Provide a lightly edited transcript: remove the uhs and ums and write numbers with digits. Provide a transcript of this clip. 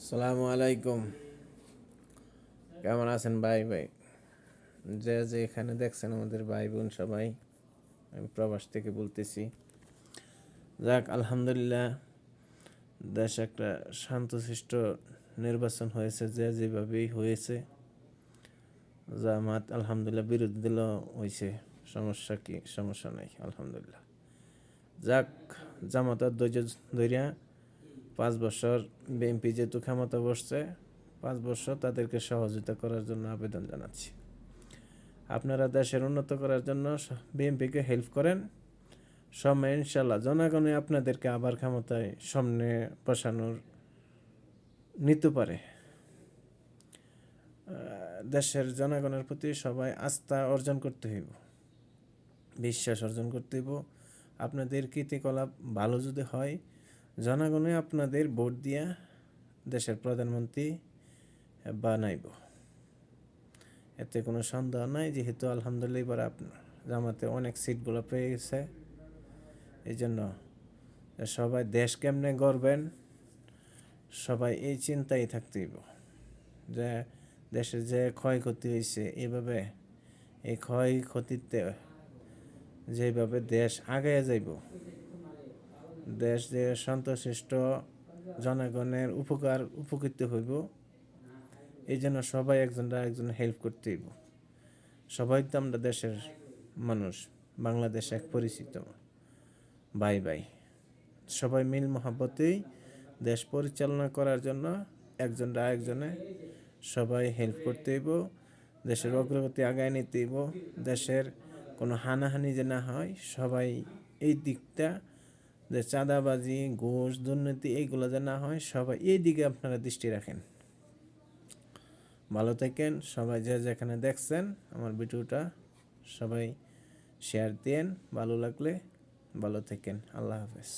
সালামু আলাইকুম। কেমন আছেন ভাই? যে যে এখানে দেখছেন আমাদের ভাই বোন সবাই, আমি প্রবাস থেকে বলতেছি। যাক, আলহামদুলিল্লাহ, দেশ একটা শান্তশিষ্ট নির্বাচন হয়েছে, যে যেভাবেই হয়েছে। জামাত আলহামদুলিল্লাহ বিরোধী দল হয়েছে, সমস্যা নাই আলহামদুলিল্লাহ। যাক, জামাতার ধৈর্য ধৈর্য 5 বছর বিএনপি যেহেতু ক্ষমতা বসছে, 5 বছর তাদেরকে সহযোগিতা করার জন্য আবেদন জানাচ্ছি। আপনারা দেশের উন্নত করার জন্য বিএনপিকে হেল্প করেন। সময় ইনশাল্লাহ জনগণে আপনাদেরকে আবার ক্ষমতায় সামনে বসানোর নিতে পারে। দেশের জনগণের প্রতি সবাই আস্থা অর্জন করতে হইব, বিশ্বাস অর্জন করতে হইব। আপনাদের কীর্তিকলাপ ভালো যদি হয়, জনগণে আপনাদের ভোট দিয়া দেশের প্রধানমন্ত্রী বানাইব, এতে কোনো সন্দেহ নাই। যেহেতু আলহামদুলিল্লাহ এবার জামাতে অনেক সিটগুলো পেয়ে গেছে, এই জন্য সবাই দেশ কেমনে গড়বেন, সবাই এই চিন্তাই থাকতে হইব যে দেশের যে ক্ষয়ক্ষতি হয়েছে, এইভাবে এই ক্ষয়ক্ষতিতে যেভাবে দেশ আগায় যাইব, দেশ যে শান্তশিষ্ট জনগণের উপকৃত হইব, এই জন্য সবাই একজন হেল্প করতে হইব। সবাই তো আমরা দেশের মানুষ, বাংলাদেশ এক পরিচিত ভাই, সবাই মিল মহাব্বতেই দেশ পরিচালনা করার জন্য একজনে সবাই হেল্প করতে হইব। দেশের অগ্রগতি আগায় নিতে হইব, দেশের কোনো হানাহানি যে না হয়, সবাই এই দিকটা, যে চাঁদাবাজি, ঘুষ, দুর্নীতি এইগুলো যে না হয়, সবাই এই দিকে আপনারা দৃষ্টি রাখেন। ভালো থাকেন সবাই, যে যেখানে দেখছেন আমার ভিডিওটা সবাই শেয়ার দেন, ভালো লাগলে ভালো থাকেন। আল্লাহ হাফেজ।